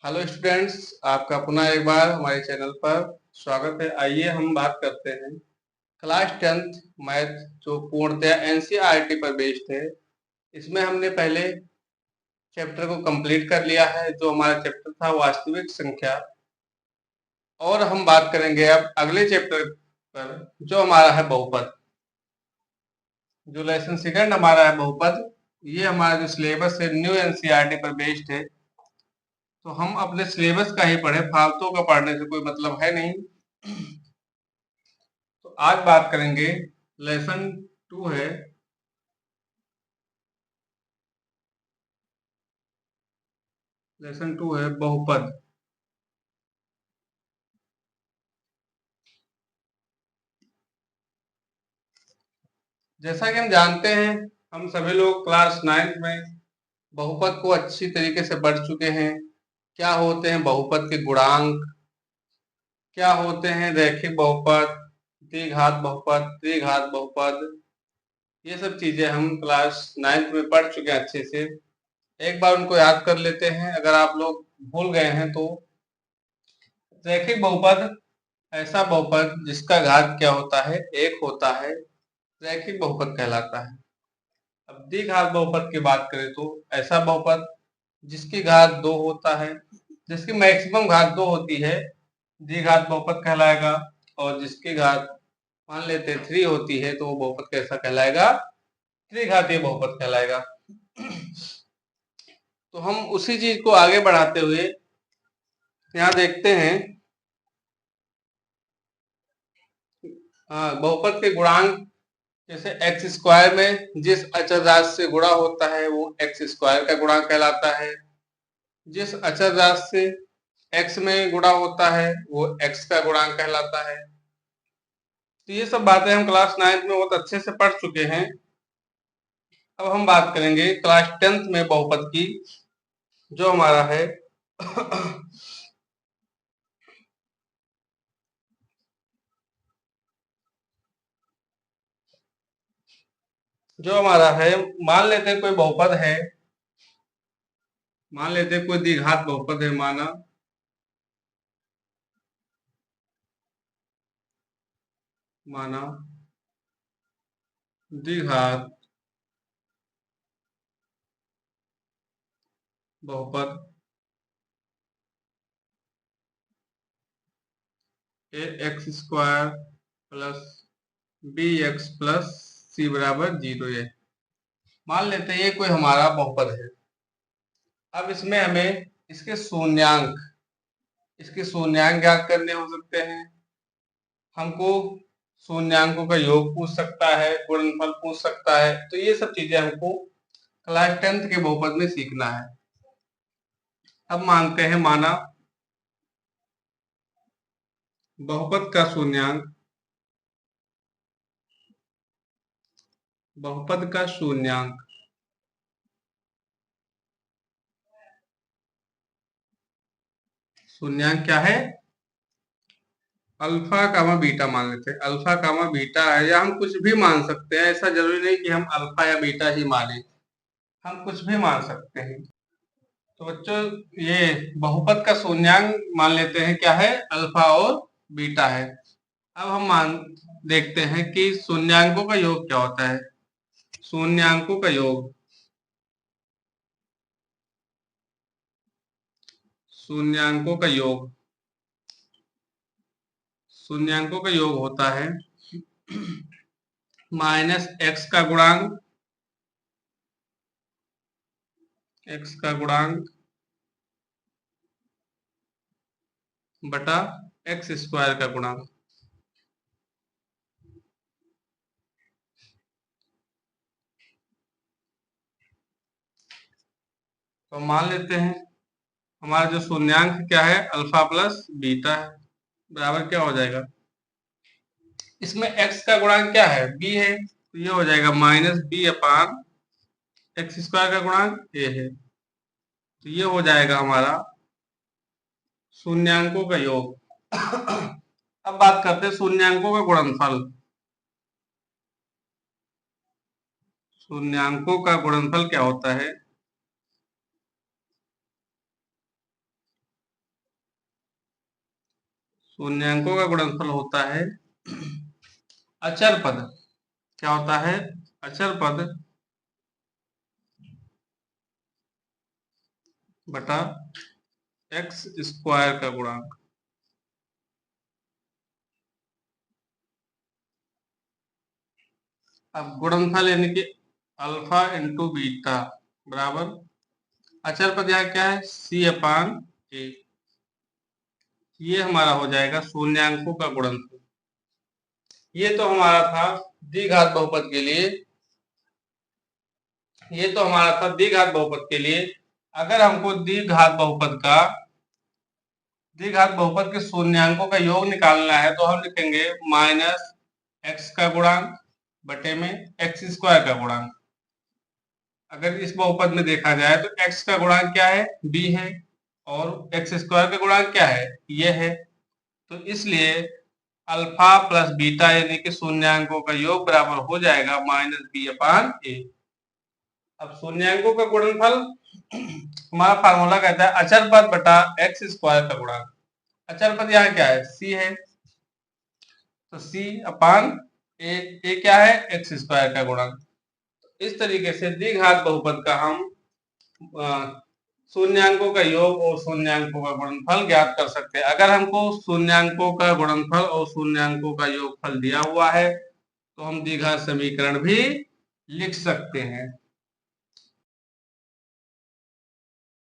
Hello students, आपका पुनः एक बार हमारे चैनल पर स्वागत है। आइए हम बात करते हैं क्लास 10th मैथ जो पूर्णतया एनसीईआरटी पर बेस्ड है। इसमें हमने पहले चैप्टर को कंप्लीट कर लिया है, जो हमारा चैप्टर था वास्तविक संख्या। और हम बात करेंगे अब अगले चैप्टर पर, जो हमारा है बहुपद। जो लेसन सेकंड हमारा है बहुपद, ये हमारा जो सिलेबस है न्यू एनसीईआरटी पर बेस्ड है। तो हम अपने सिलेबस का ही पढ़े, फालतू का पढ़ने से कोई मतलब है नहीं। तो आज बात करेंगे लेसन 2 है, लेसन 2 है बहुपद। जैसा कि हम जानते हैं, हम सभी लोग क्लास 9th में बहुपद को अच्छी तरीके से पढ़ चुके हैं। क्या होते हैं बहुपद के गुणांक, क्या होते हैं रैखिक बहुपद, द्विघात बहुपद, त्रिघात बहुपद, ये सब चीजें हम क्लास 9th में पढ़ चुके हैं अच्छे से। एक बार उनको याद कर लेते हैं, अगर आप लोग भूल गए हैं तो। रैखिक बहुपद ऐसा बहुपद जिसका घात क्या होता है, एक होता है, रैखिक बहुपद कहलाता है। अब द्विघात बहुपद की बात करें तो ऐसा बहुपद जिसकी घात 2 होता है, जिसकी मैक्सिमम घात 2 होती है, द्विघात बहुपद कहलाएगा। और जिसकी घात मान लेते 3 होती है, तो वो बहुपद कैसा कहलाएगा, त्रिघातीय बहुपद कहलाएगा। तो हम उसी चीज को आगे बढ़ाते हुए यहाँ देखते हैं। बहुपद के गुणांक, जैसे एक्स स्क्वायर में जिस अचर राशि से गुणा होता है वो एक्स स्क्वायर का गुणांक कहलाता है। जिस अचर राशि से एक्स में गुणा होता है वो एक्स का गुणांक कहलाता है। तो ये सब बातें हम क्लास 9th में बहुत अच्छे से पढ़ चुके हैं। अब हम बात करेंगे क्लास 10th में बहुपद की, जो हमारा है जो हमारा है, मान लेते हैं कोई बहुपद है, मान लेते हैं कोई द्विघात बहुपद है, माना द्विघात बहुपद a x square plus b x plus c बराबर 0 है। मान लेते हैं ये कोई हमारा बहुपद है। अब इसमें हमें इसके शून्यांक ज्ञात करने हो सकते हैं। हमको शून्यांकों का योग पूछ सकता है, गुणनफल पूछ सकता है। तो ये सब चीजें हमको क्लास 10th के बहुपद में सीखना है। अब मानते हैं, माना बहुपद का शून्यांक, बहुपद का शून्यांक शून्यांक क्या है, अल्फा कामा बीटा मान लेते हैं। अल्फा कामा बीटा है, या हम कुछ भी मान सकते हैं। ऐसा जरूरी नहीं कि हम अल्फा या बीटा ही माने, हम कुछ भी मान सकते हैं। तो बच्चों, ये बहुपद का शून्यांक मान लेते हैं क्या है, अल्फा और बीटा है। अब हम मान देखते हैं कि शून्यांकों का योग क्या होता है। शून्यांकों का योग, शून्यांकों का योग, शून्यांकों का योग होता है माइनस एक्स का गुणांक, एक्स का गुणांक बटा एक्स स्क्वायर का गुणांक। तो मान लेते हैं हमारा जो शून्यांक क्या है, अल्फा प्लस बीटा है, बराबर क्या हो जाएगा, इसमें x का गुणांक क्या है, b है, तो ये हो जाएगा माइनस बी अपान एक्स स्क्वायर का गुणांक a है। तो ये हो जाएगा हमारा शून्यांकों का योग। अब बात करते हैं शून्यांकों का गुणनफल। शून्यांकों का गुणनफल क्या होता है, शून्यांकों का गुणनफल क्या होता है, शून्यांकों का गुणनफल क्या होता है, शून्यांकों का गुणनफल क्या होता है, शून्यांकों का गुणनफल क्या होता है, शून्यांकों का गुणनफल क्या होता है, शून्यांकों का गुणनफल क्या होता है, शून्यांकों का गुणनफल होता है अचर पद। क्या होता है? अचर पद बटा एक्स स्क्वायर का गुणांक। अब गुणनफल यानी कि अल्फा इंटू बीटा बराबर अचर पद यहाँ क्या है? सी अपान ए। ये हमारा हो जाएगा शून्यांकों का गुणनफल। ये तो हमारा था द्विघात बहुपद के लिए। ये तो हमारा था द्विघात बहुपद के लिए। अगर हमको द्विघात बहुपद के शून्यांकों का योग निकालना है तो हम लिखेंगे माइनस एक्स का गुणांक बटे में एक्स स्क्वायर का गुणांक। अगर इस बहुपद में देखा जाए तो x का गुणांक क्या है? b है, और एक्स स्क्वायर का गुणांक क्या है? ये है। तो इसलिए अल्फा प्लस बीटा यानी कि शून्यांकों का योग बराबर हो जाएगा माइनस बी अपान ए। अब शून्यांकों का गुणनफल हमारा फार्मूला कहता है अचर पद बटा एक्स स्क्वायर का गुणांक। अचर पद यहाँ क्या है? c है, तो c अपान ए क्या है? एक्स स्क्वायर का गुणांक। इस तरीके से द्विघात बहुपद का हम शून्यांकों का योग और शून्यांकों का गुणनफल ज्ञात कर सकते हैं। अगर हमको शून्यांकों का गुणनफल और शून्यांकों का योगफल दिया हुआ है तो हम द्विघात समीकरण भी लिख सकते हैं।